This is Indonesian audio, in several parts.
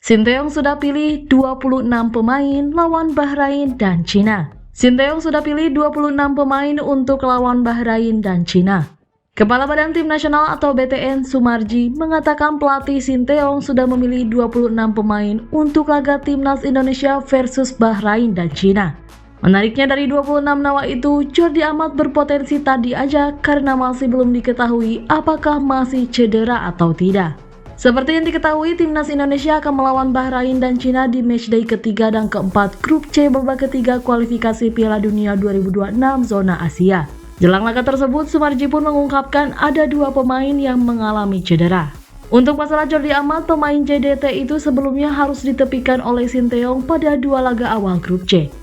Sinteyong sudah pilih 26 pemain lawan Bahrain dan Cina. Sinteyong sudah pilih 26 pemain untuk lawan Bahrain dan Cina. Kepala Badan Tim Nasional atau BTN Sumarji mengatakan pelatih Sinteyong sudah memilih 26 pemain untuk laga Timnas Indonesia versus Bahrain dan Cina. Menariknya dari 26 nama itu, Jordi Amat berpotensi tak diajak karena masih belum diketahui apakah masih cedera atau tidak. Seperti yang diketahui, Timnas Indonesia akan melawan Bahrain dan Cina di matchday ketiga dan keempat Grup C babak ketiga kualifikasi Piala Dunia 2026 zona Asia. Jelang laga tersebut, Sumarji pun mengungkapkan ada 2 pemain yang mengalami cedera. Untuk masalah Jordi Amat, pemain JDT itu sebelumnya harus ditepikan oleh Sinteyong pada 2 laga awal Grup C.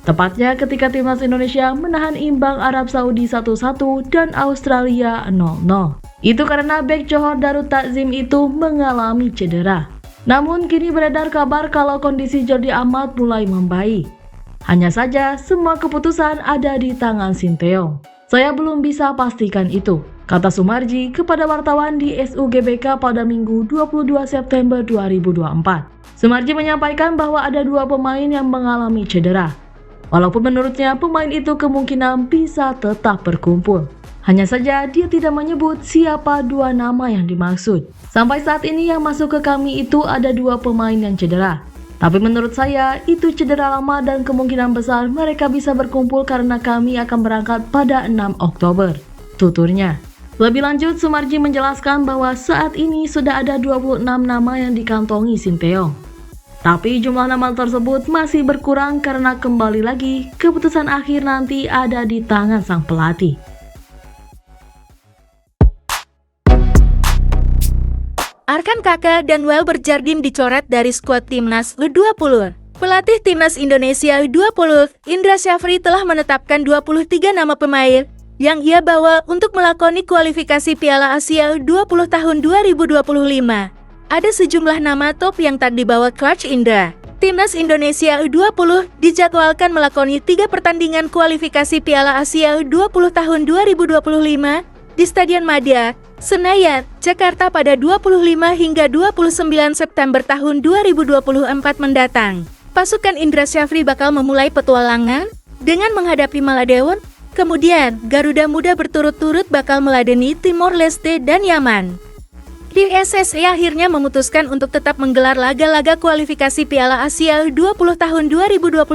Tepatnya ketika Timnas Indonesia menahan imbang Arab Saudi 1-1 dan Australia 0-0. Itu karena bek Johor Darut Takzim itu mengalami cedera. Namun kini beredar kabar kalau kondisi Jordi Amat mulai membaik. Hanya saja semua keputusan ada di tangan Sinteyong. Saya belum bisa pastikan itu, kata Sumarji kepada wartawan di SUGBK pada Minggu 22 September 2024. Sumarji menyampaikan bahwa ada 2 pemain yang mengalami cedera. Walaupun menurutnya pemain itu kemungkinan bisa tetap berkumpul. Hanya saja dia tidak menyebut siapa 2 nama yang dimaksud. Sampai saat ini yang masuk ke kami itu ada 2 pemain yang cedera. Tapi menurut saya itu cedera lama dan kemungkinan besar mereka bisa berkumpul karena kami akan berangkat pada 6 Oktober, tuturnya. Lebih lanjut, Sumarji menjelaskan bahwa saat ini sudah ada 26 nama yang dikantongi Sinteyong. Tapi jumlah nama tersebut masih berkurang karena kembali lagi keputusan akhir nanti ada di tangan sang pelatih. Arkan Kakak dan Welber Jardine dicoret dari skuad Timnas U20. Pelatih Timnas Indonesia U20, Indra Syafri telah menetapkan 23 nama pemain yang ia bawa untuk melakoni kualifikasi Piala Asia U20 tahun 2025. Ada sejumlah nama top yang tak dibawa Coach Indra. Timnas Indonesia U20 dijadwalkan melakoni 3 pertandingan kualifikasi Piala Asia U20 tahun 2025 di Stadion Madia, Senayan, Jakarta pada 25 hingga 29 September tahun 2024 mendatang. Pasukan Indra Syafri bakal memulai petualangan dengan menghadapi Maladewa, kemudian Garuda Muda berturut-turut bakal meladeni Timor Leste dan Yaman. PSSI akhirnya memutuskan untuk tetap menggelar laga-laga kualifikasi Piala Asia U20 tahun 2025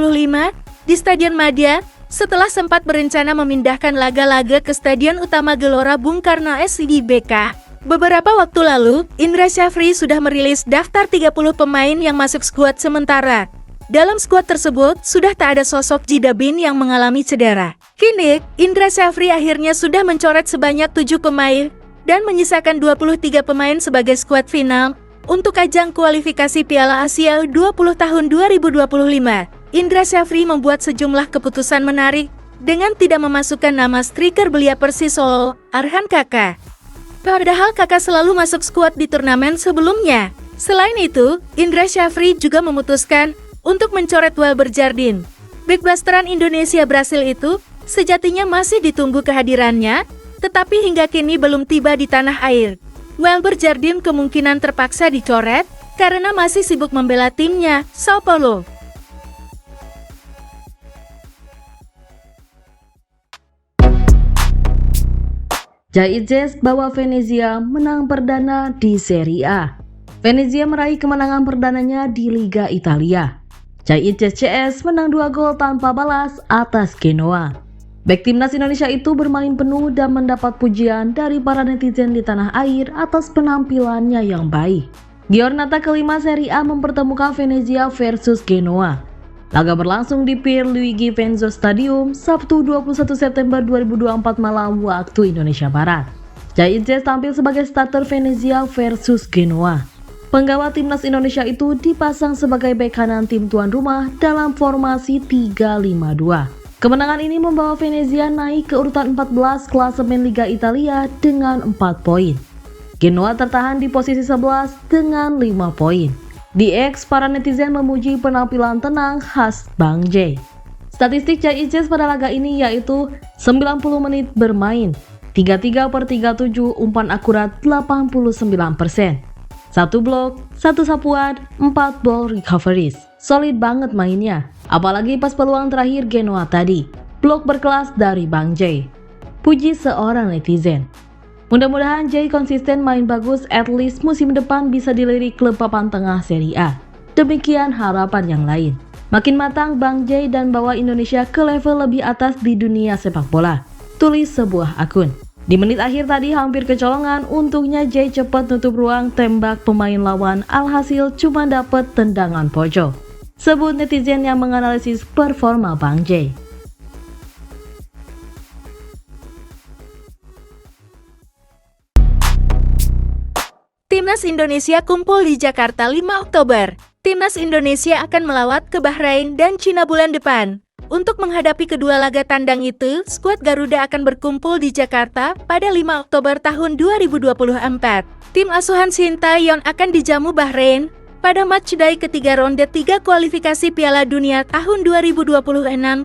di Stadion Madia, setelah sempat berencana memindahkan laga-laga ke Stadion Utama Gelora Bung Karno SCBK. Beberapa waktu lalu, Indra Syafri sudah merilis daftar 30 pemain yang masuk skuad sementara. Dalam skuad tersebut, sudah tak ada sosok Jidabin yang mengalami cedera. Kini, Indra Syafri akhirnya sudah mencoret sebanyak 7 pemain dan menyisakan 23 pemain sebagai skuad final untuk ajang kualifikasi Piala Asia U20 tahun 2025. Indra Syafri membuat sejumlah keputusan menarik dengan tidak memasukkan nama striker belia Persis Solo, Arkan Kakak. Padahal Kakak selalu masuk skuad di turnamen sebelumnya. Selain itu, Indra Syafri juga memutuskan untuk mencoret Welber Jardine. Bek blasteran Indonesia Brasil itu sejatinya masih ditunggu kehadirannya, tetapi hingga kini belum tiba di tanah air. Welber Jardine kemungkinan terpaksa dicoret karena masih sibuk membela timnya, Sao Paulo. Jaitzes bawa Venezia menang perdana di Serie A. Venezia meraih kemenangan perdananya di Liga Italia. Jaitzes CS menang 2 gol tanpa balas atas Genoa. Bek Timnas Indonesia itu bermain penuh dan mendapat pujian dari para netizen di tanah air atas penampilannya yang baik. Giornata kelima Serie A mempertemukan Venezia versus Genoa. Laga berlangsung di Pierluigi Venzo Stadium Sabtu 21 September 2024 malam waktu Indonesia Barat. Jaitzes tampil sebagai starter Venezia versus Genoa. Penggawa Timnas Indonesia itu dipasang sebagai bek kanan tim tuan rumah dalam formasi 3-5-2. Kemenangan ini membawa Venezia naik ke urutan 14 klasemen Liga Italia dengan 4 poin. Genoa tertahan di posisi 11 dengan 5 poin. Di X, para netizen memuji penampilan tenang khas Bang J. Statistik Jaitzes pada laga ini yaitu 90 menit bermain, 33/37, umpan akurat 89%. 1 blok, 1 sapuan, 4 ball recoveries. Solid banget mainnya, apalagi pas peluang terakhir Genoa tadi. Blok berkelas dari Bang Jay. Puji seorang netizen. Mudah-mudahan Jay konsisten main bagus, at least musim depan bisa dilirik klub papan tengah Serie A. Demikian harapan yang lain. Makin matang Bang Jay dan bawa Indonesia ke level lebih atas di dunia sepak bola, tulis sebuah akun. Di menit akhir tadi hampir kecolongan, untungnya Jay cepat nutup ruang tembak pemain lawan, alhasil cuma dapat tendangan pojok. Sebut netizen yang menganalisis performa Bang Jay. Timnas Indonesia kumpul di Jakarta 5 Oktober. Timnas Indonesia akan melawat ke Bahrain dan Cina bulan depan. Untuk menghadapi kedua laga tandang itu, skuad Garuda akan berkumpul di Jakarta pada 5 Oktober tahun 2024. Tim asuhan Sintayong akan dijamu Bahrain pada matchday ketiga ronde 3 kualifikasi Piala Dunia tahun 2026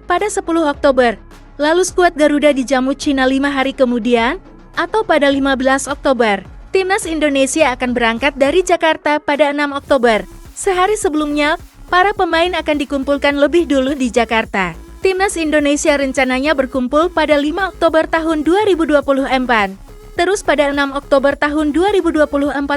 pada 10 Oktober. Lalu skuad Garuda dijamu Cina 5 hari kemudian atau pada 15 Oktober. Timnas Indonesia akan berangkat dari Jakarta pada 6 Oktober. Sehari sebelumnya, para pemain akan dikumpulkan lebih dulu di Jakarta. Timnas Indonesia rencananya berkumpul pada 5 Oktober tahun 2024. Terus pada 6 Oktober tahun 2024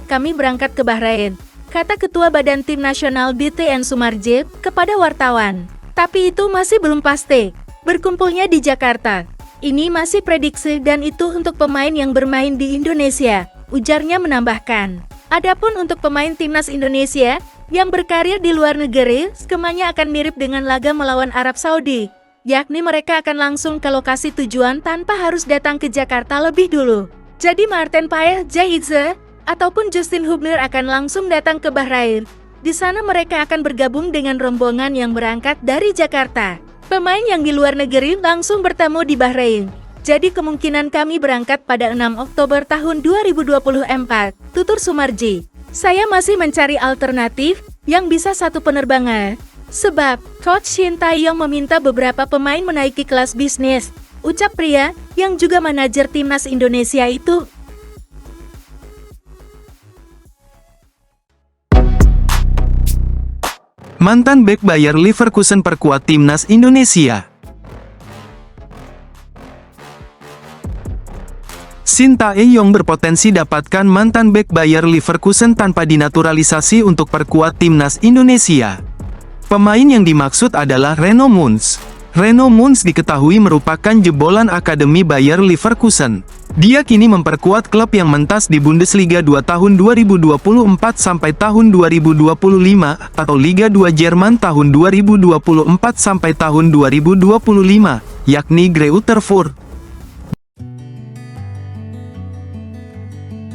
kami berangkat ke Bahrain, kata Ketua Badan Tim Nasional BTN Sumarjip kepada wartawan. Tapi itu masih belum pasti. Berkumpulnya di Jakarta. Ini masih prediksi dan itu untuk pemain yang bermain di Indonesia, ujarnya menambahkan. Adapun untuk pemain Timnas Indonesia yang berkarir di luar negeri, skemanya akan mirip dengan laga melawan Arab Saudi, yakni mereka akan langsung ke lokasi tujuan tanpa harus datang ke Jakarta lebih dulu. Jadi Martin Paes Jahize ataupun Justin Hubner akan langsung datang ke Bahrain. Di sana mereka akan bergabung dengan rombongan yang berangkat dari Jakarta. Pemain yang di luar negeri langsung bertemu di Bahrain. Jadi kemungkinan kami berangkat pada 6 Oktober tahun 2024, tutur Sumarji. Saya masih mencari alternatif yang bisa satu penerbangan. Sebab, Coach Sintayong meminta beberapa pemain menaiki kelas bisnis, ucap pria yang juga manajer Timnas Indonesia itu. Mantan bek Bayer Leverkusen perkuat Timnas Indonesia. Sintayong berpotensi dapatkan mantan bek Bayer Leverkusen tanpa dinaturalisasi untuk perkuat Timnas Indonesia. Pemain yang dimaksud adalah Reno Mons. Reno Mons diketahui merupakan jebolan Akademi Bayer Leverkusen. Dia kini memperkuat klub yang mentas di Bundesliga 2 tahun 2024 sampai tahun 2025 atau Liga 2 Jerman tahun 2024 sampai tahun 2025, yakni Greuther Fürth.